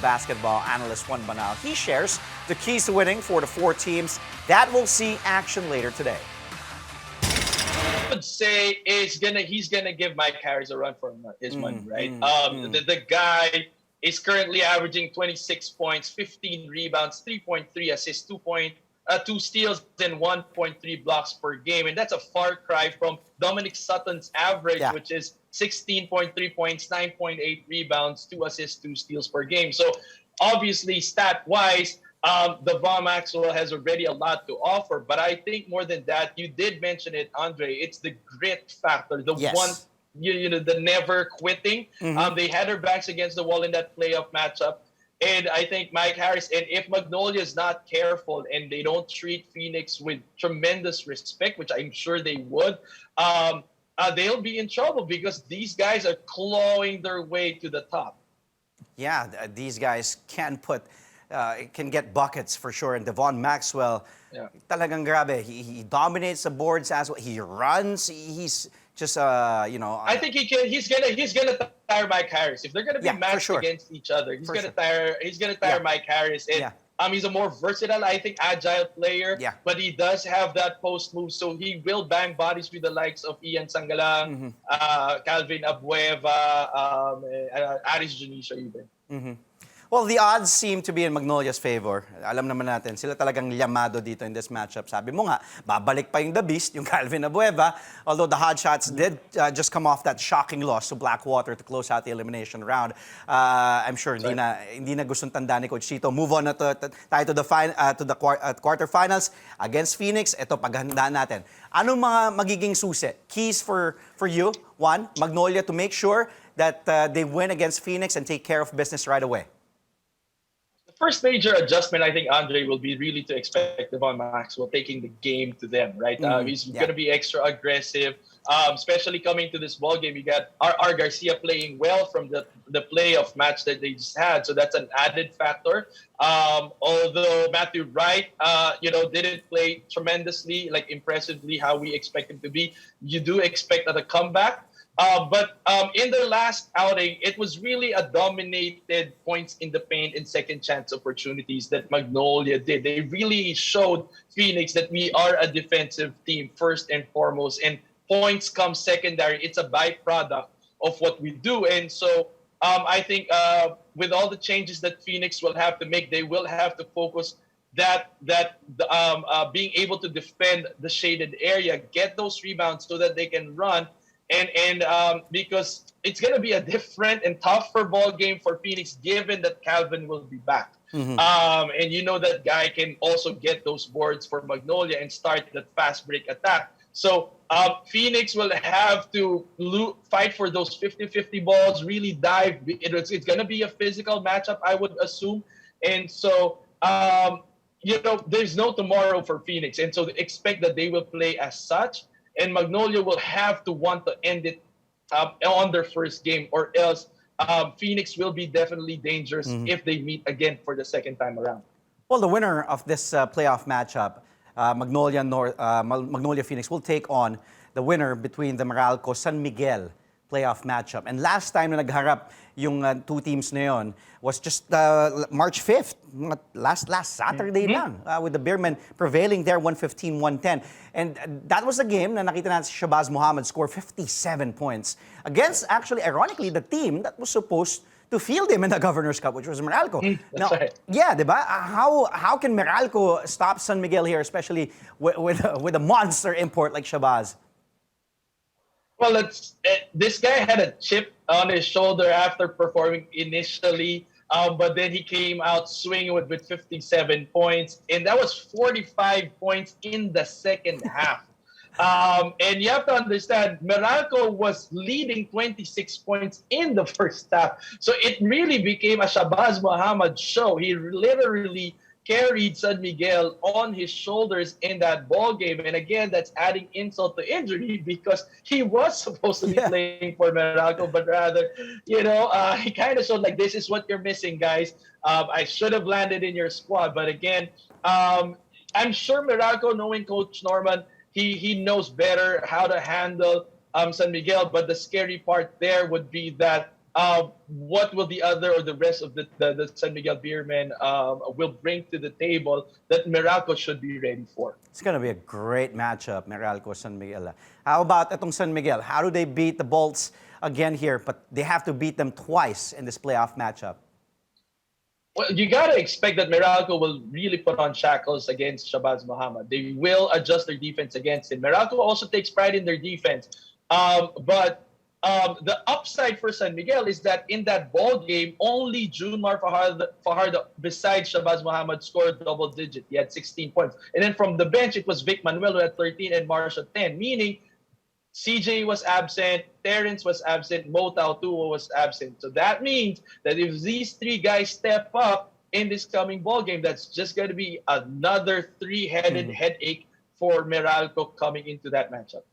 basketball analyst Juan Banal. He shares the keys to winning for the 4 teams that will see action later today. I would say he's gonna give Mike Harris a run for his money, right? The guy is currently averaging 26 points, 15 rebounds, 3.3 assists, 2 steals, and 1.3 blocks per game, and that's a far cry from Dominic Sutton's average, which is 16.3 points, 9.8 rebounds, 2 assists, 2 steals per game. So obviously, stat-wise, the Von Maxwell has already a lot to offer, but I think more than that, you did mention it, Andre. It's the grit factor, the one, the never quitting. They had their backs against the wall in that playoff matchup, and I think Mike Harris, and if Magnolia is not careful and they don't treat Phoenix with tremendous respect, which I'm sure they would, they'll be in trouble because these guys are clawing their way to the top. Yeah, these guys can get buckets for sure. And Von Maxwell, talagang grabe. He dominates the boards as well. He runs. He's just, I think he's gonna tire Mike Harris if they're gonna be matched against each other. He's gonna tire Mike Harris. And, he's a more versatile, I think, agile player. But he does have that post move, so he will bang bodies with the likes of Ian Sangalang, Calvin Abueva, Aris Junisha even. Well, the odds seem to be in Magnolia's favor. Alam naman natin, sila talagang llamado dito in this matchup. Sabi mo nga, babalik pa yung The Beast, yung Calvin Abueva. Although the Hotshots did just come off that shocking loss to Blackwater to close out the elimination round. I'm sure hindi na gustong tanda ni Coach Chito. Move on na tayo to the quarterfinals against Phoenix. Ito, paghandaan natin. Anong mga magiging susi? Keys for you, Juan, Magnolia, to make sure that they win against Phoenix and take care of business right away. First major adjustment, I think, Andre, will be really to expect Von Maxwell taking the game to them, right? He's going to be extra aggressive, especially coming to this ball game. You got R. Garcia playing well from the playoff match that they just had, so that's an added factor. Although Matthew Wright, didn't play tremendously, impressively how we expect him to be, you do expect a comeback. But in their last outing, it was really a dominated points in the paint and second chance opportunities that Magnolia did. They really showed Phoenix that we are a defensive team first and foremost, and points come secondary. It's a byproduct of what we do. And so I think with all the changes that Phoenix will have to make, they will have to focus being able to defend the shaded area, get those rebounds so that they can run. And because it's going to be a different and tougher ball game for Phoenix, given that Calvin will be back. And that guy can also get those boards for Magnolia and start that fast break attack. So Phoenix will have to fight for those 50-50 balls, really dive. It's going to be a physical matchup, I would assume. And so, there's no tomorrow for Phoenix. And so expect that they will play as such. And Magnolia will have to want to end it on their first game, or else Phoenix will be definitely dangerous if they meet again for the second time around. Well, the winner of this playoff matchup, Magnolia Phoenix, will take on the winner between the Meralco San Miguel playoff matchup. And last time na nagharap yung 2 teams na yun was just March 5th, last Saturday lang, with the Beermen prevailing there 115-110. And that was a game na nakita natin si Shabazz Muhammad score 57 points against, actually, ironically, the team that was supposed to field him in the Governor's Cup, which was Meralco. That's right. Yeah, diba? How can Meralco stop San Miguel here, especially with a monster import like Shabazz? Well, this guy had a chip on his shoulder after performing initially, but then he came out swinging with 57 points, and that was 45 points in the second half. And you have to understand, Meralco was leading 26 points in the first half. So it really became a Shabazz Muhammad show. He literally carried San Miguel on his shoulders in that ball game. And again, that's adding insult to injury because he was supposed to be playing for Meralco, but rather, he kind of showed this is what you're missing, guys. I should have landed in your squad. But again, I'm sure Meralco, knowing Coach Norman, he knows better how to handle San Miguel. But the scary part there would be that what will the other or the rest of the San Miguel Beermen will bring to the table that Meralco should be ready for. It's going to be a great matchup, Meralco San Miguel. How about itong San Miguel? How do they beat the Bolts again here? But they have to beat them twice in this playoff matchup. Well, you gotta expect that Meralco will really put on shackles against Shabazz Muhammad. They will adjust their defense against him. Meralco also takes pride in their defense, but the upside for San Miguel is that in that ball game, only Junmar Fajardo, besides Shabazz Muhammad, scored double digit. He had 16 points, and then from the bench it was Vic Manuel who had 13 and Marsha 10, meaning CJ was absent, Terrence was absent, Mo Tautua was absent. So that means that if these three guys step up in this coming ball game, that's just going to be another three-headed headache for Meralco coming into that matchup.